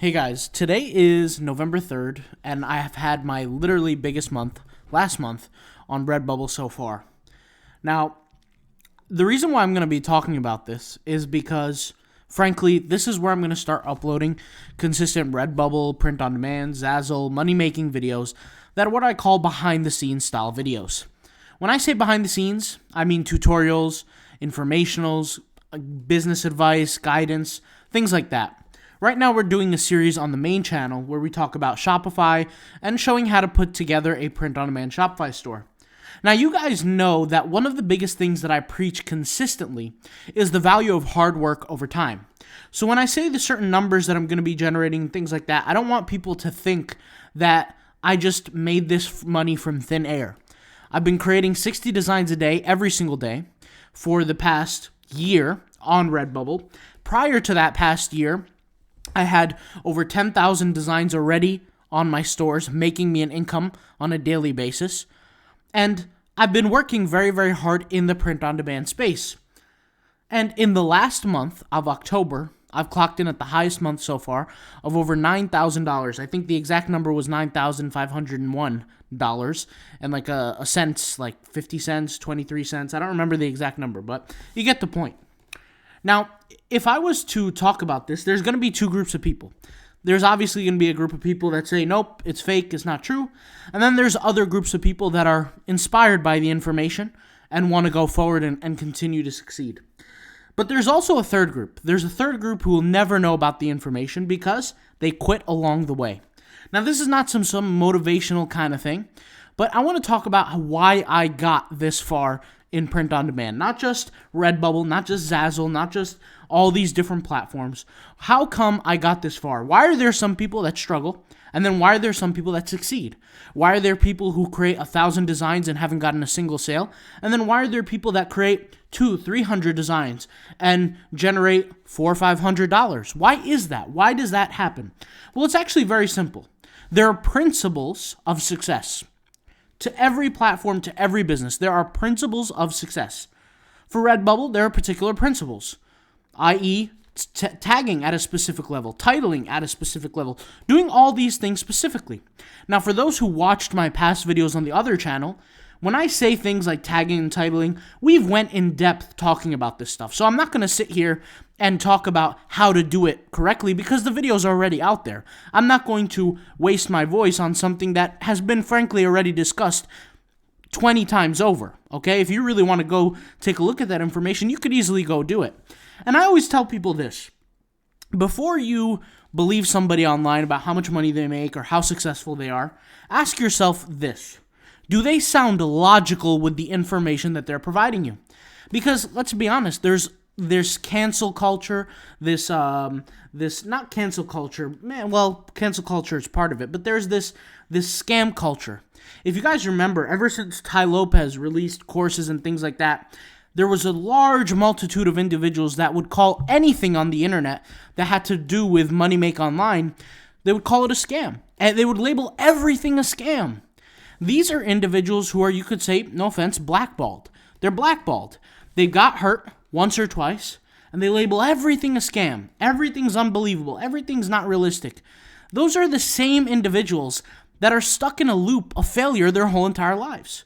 Hey guys, today is November 3rd, and I have had my literally biggest month, last month, on Redbubble so far. Now, the reason why I'm going to be talking about this is because, frankly, this is where I'm going to start uploading consistent Redbubble, print-on-demand, Zazzle, money-making videos that are what I call behind-the-scenes style videos. When I say behind-the-scenes, I mean tutorials, informationals, business advice, guidance, things like that. Right now, we're doing a series on the main channel where we talk about Shopify and showing how to put together a print-on-demand Shopify store. Now, you guys know that one of the biggest things that I preach consistently is the value of hard work over time. So when I say the certain numbers that I'm going to be generating, things like that, I don't want people to think that I just made this money from thin air. I've been creating 60 designs a day, every single day, for the past year on Redbubble. Prior to that past year, I had over 10,000 designs already on my stores, making me an income on a daily basis. And I've been working very, very hard in the print-on-demand space. And in the last month of October, I've clocked in at the highest month so far of over $9,000. I think the exact number was $9,501 and like a cents, like 50 cents, 23 cents. I don't remember the exact number, but you get the point. Now, if I was to talk about this, there's going to be two groups of people. There's obviously going to be a group of people that say, nope, it's fake, it's not true. And then there's other groups of people that are inspired by the information and want to go forward and continue to succeed. But there's also a third group. There's a third group who will never know about the information because they quit along the way. Now, this is not some motivational kind of thing, but I want to talk about why I got this far in print on demand. Not just Redbubble, not just Zazzle, not just all these different platforms. How come I got this far? Why are there some people that struggle? And then why are there some people that succeed? Why are there people who create 1,000 designs and haven't gotten a single sale? And then why are there people that create 200-300 designs and generate $400 or $500? Why is that? Why does that happen? Well, it's actually very simple. There are principles of success. To every platform, to every business, there are principles of success. For Redbubble, there are particular principles, i.e., tagging at a specific level, titling at a specific level, doing all these things specifically. Now, for those who watched my past videos on the other channel, when I say things like tagging and titling, we've went in depth talking about this stuff. So I'm not going to sit here and talk about how to do it correctly because the video's already out there. I'm not going to waste my voice on something that has been frankly already discussed 20 times over, okay? If you really want to go take a look at that information, you could easily go do it. And I always tell people this. Before you believe somebody online about how much money they make or how successful they are, ask yourself this. Do they sound logical with the information that they're providing you? Because let's be honest, there's cancel culture, this not cancel culture, cancel culture is part of it, but there's this scam culture. If you guys remember, ever since Tai Lopez released courses and things like that, there was a large multitude of individuals that would call anything on the internet that had to do with Money Make Online, they would call it a scam. And they would label everything a scam. These are individuals who are, you could say, no offense, blackballed. They're blackballed. They got hurt once or twice, and they label everything a scam. Everything's unbelievable. Everything's not realistic. Those are the same individuals that are stuck in a loop of failure their whole entire lives.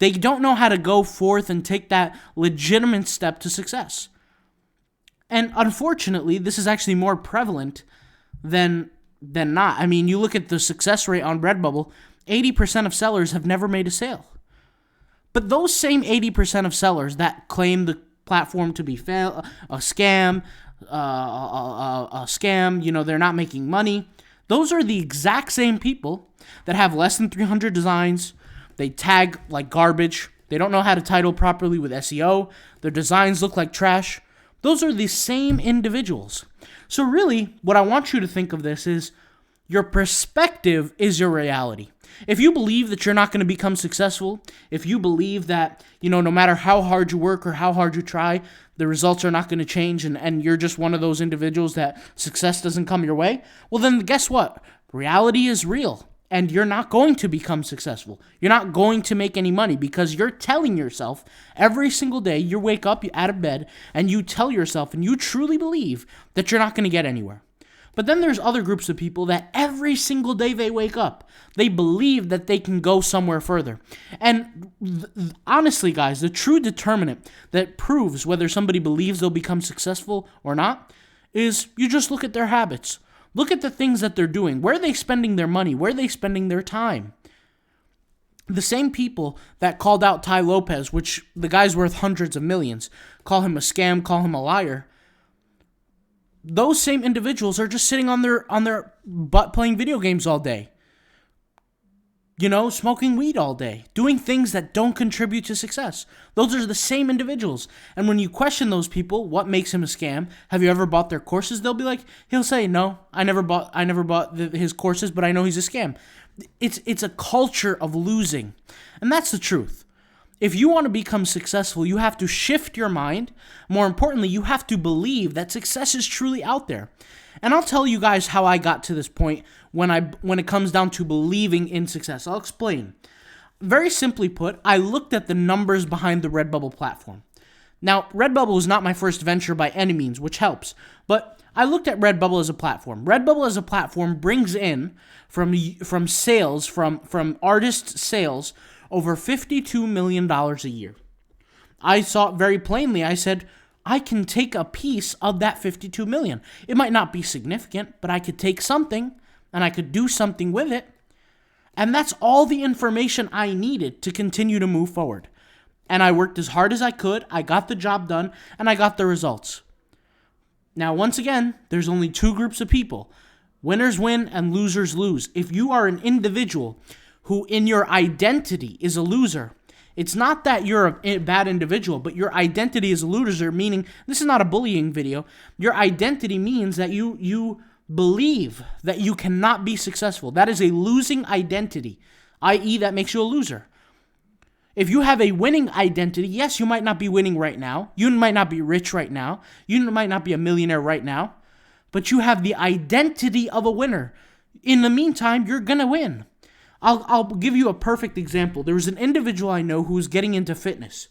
They don't know how to go forth and take that legitimate step to success. And unfortunately, this is actually more prevalent than not. I mean, you look at the success rate on Redbubble, 80% of sellers have never made a sale. But those same 80% of sellers that claim the platform to be a scam, they're not making money, those are the exact same people that have less than 300 designs. They tag like garbage. They don't know how to title properly with SEO. Their designs look like trash. Those are the same individuals. So really, what I want you to think of this is your perspective is your reality. If you believe that you're not going to become successful, if you believe that, no matter how hard you work or how hard you try, the results are not going to change and you're just one of those individuals that success doesn't come your way, well then guess what? Reality is real and you're not going to become successful. You're not going to make any money because you're telling yourself every single day you wake up out of bed and you tell yourself and you truly believe that you're not going to get anywhere. But then there's other groups of people that every single day they wake up, they believe that they can go somewhere further. And honestly, guys, the true determinant that proves whether somebody believes they'll become successful or not is you just look at their habits. Look at the things that they're doing. Where are they spending their money? Where are they spending their time? The same people that called out Tai Lopez, which the guy's worth hundreds of millions, call him a scam, call him a liar. Those same individuals are just sitting on their butt playing video games all day. Smoking weed all day, doing things that don't contribute to success. Those are the same individuals. And when you question those people, what makes him a scam? Have you ever bought their courses? He'll say, no, I never bought his courses, but I know he's a scam. It's a culture of losing. And that's the truth. If you want to become successful, you have to shift your mind. More importantly, you have to believe that success is truly out there. And I'll tell you guys how I got to this point when it comes down to believing in success. I'll explain. Very simply put, I looked at the numbers behind the Redbubble platform. Now, Redbubble was not my first venture by any means, which helps. But I looked at Redbubble as a platform. Redbubble as a platform brings in from sales, from artist sales, over $52 million a year. I saw it very plainly. I said, I can take a piece of that $52 million. It might not be significant, but I could take something and I could do something with it. And that's all the information I needed to continue to move forward. And I worked as hard as I could. I got the job done and I got the results. Now, once again, there's only two groups of people. Winners win and losers lose. If you are an individual who in your identity is a loser, it's not that you're a bad individual, but your identity is a loser, meaning, this is not a bullying video, your identity means that you believe that you cannot be successful. That is a losing identity, i.e. that makes you a loser. If you have a winning identity, yes, you might not be winning right now, you might not be rich right now, you might not be a millionaire right now, but you have the identity of a winner. In the meantime, you're gonna win. I'll give you a perfect example. There was an individual I know who was getting into fitness.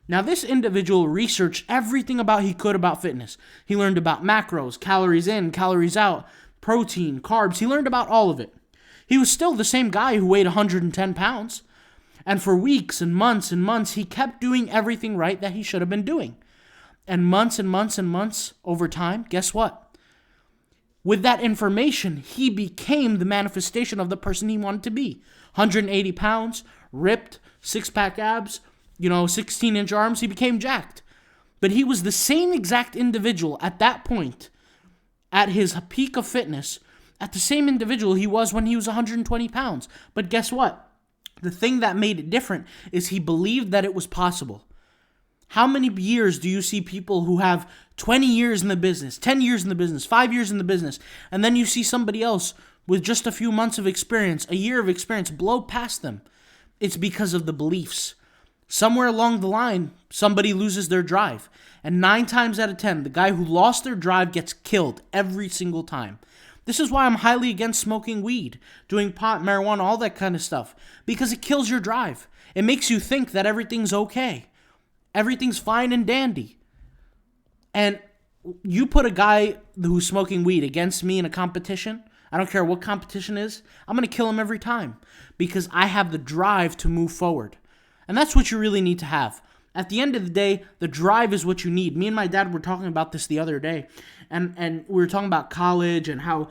Now, this individual researched everything he could about fitness. He learned about macros, calories in, calories out, protein, carbs. He learned about all of it. He was still the same guy who weighed 110 pounds. And for weeks and months, he kept doing everything right that he should have been doing. And months over time, guess what? With that information, he became the manifestation of the person he wanted to be. 180 pounds, ripped, six-pack abs, 16-inch arms. He became jacked. But he was the same exact individual at that point, at his peak of fitness, at the same individual he was when he was 120 pounds. But guess what? The thing that made it different is he believed that it was possible. How many years do you see people who have 20 years in the business, 10 years in the business, 5 years in the business, and then you see somebody else with just a few months of experience, a year of experience, blow past them? It's because of the beliefs. Somewhere along the line, somebody loses their drive. And 9 times out of 10, the guy who lost their drive gets killed every single time. This is why I'm highly against smoking weed, doing pot, marijuana, all that kind of stuff. Because it kills your drive. It makes you think that everything's okay. Everything's fine and dandy. And you put a guy who's smoking weed against me in a competition, I don't care what competition is, I'm going to kill him every time. Because I have the drive to move forward. And that's what you really need to have. At the end of the day, the drive is what you need. Me and my dad were talking about this the other day. And we were talking about college and how,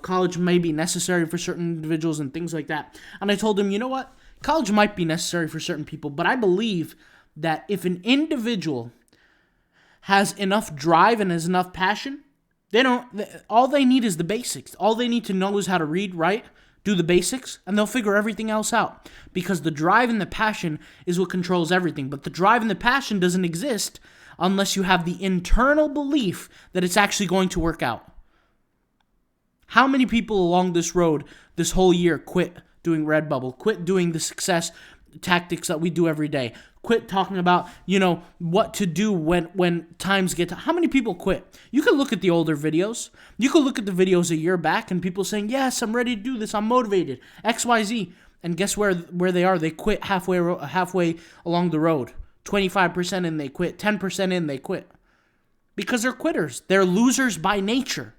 college may be necessary for certain individuals and things like that. And I told him, you know what? College might be necessary for certain people, but I believe that if an individual has enough drive and has enough passion, all they need is the basics. All they need to know is how to read, write, do the basics, and they'll figure everything else out. Because the drive and the passion is what controls everything. But the drive and the passion doesn't exist unless you have the internal belief that it's actually going to work out. How many people along this road this whole year quit doing Redbubble, quit doing the success tactics that we do every day, quit talking about, what to do when times get to... How many people quit? You can look at the older videos. You can look at the videos a year back and people saying, yes, I'm ready to do this. I'm motivated. XYZ. And guess where they are? They quit halfway along the road. 25% in, they quit. 10% in, they quit. Because they're quitters. They're losers by nature.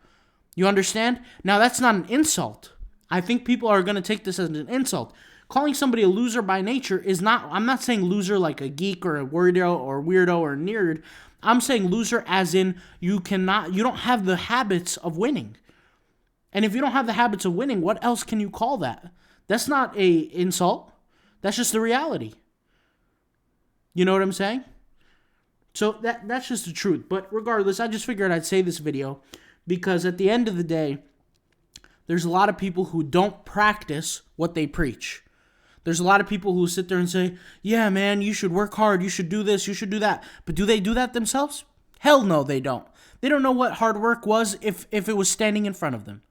You understand? Now, that's not an insult. I think people are going to take this as an insult. Calling somebody a loser by nature is not, I'm not saying loser like a geek or a weirdo or nerd. I'm saying loser as in you don't have the habits of winning. And if you don't have the habits of winning, what else can you call that? That's not a insult. That's just the reality. You know what I'm saying? So that's just the truth. But regardless, I just figured I'd say this video because at the end of the day, there's a lot of people who don't practice what they preach. There's a lot of people who sit there and say, yeah, man, you should work hard. You should do this. You should do that. But do they do that themselves? Hell no, they don't. They don't know what hard work was if it was standing in front of them.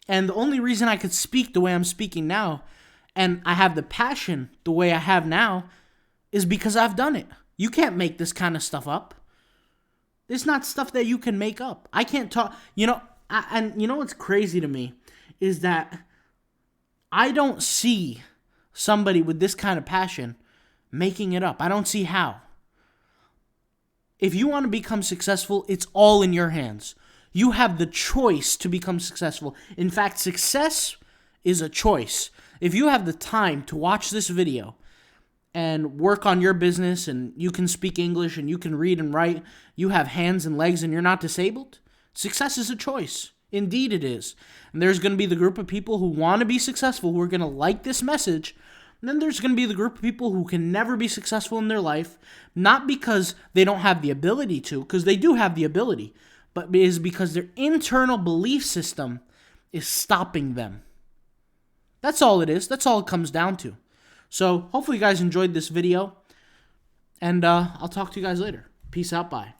And the only reason I could speak the way I'm speaking now, and I have the passion the way I have now, is because I've done it. You can't make this kind of stuff up. It's not stuff that you can make up. I can't talk, and you know what's crazy to me is that I don't see somebody with this kind of passion making it up. I don't see how. If you want to become successful, it's all in your hands. You have the choice to become successful. In fact, success is a choice. If you have the time to watch this video and work on your business and you can speak English and you can read and write, you have hands and legs and you're not disabled, success is a choice. Indeed it is. And there's going to be the group of people who want to be successful, who are going to like this message. And then there's going to be the group of people who can never be successful in their life, not because they don't have the ability to, because they do have the ability, but it is because their internal belief system is stopping them. That's all it is. That's all it comes down to. So hopefully you guys enjoyed this video, and I'll talk to you guys later. Peace out. Bye.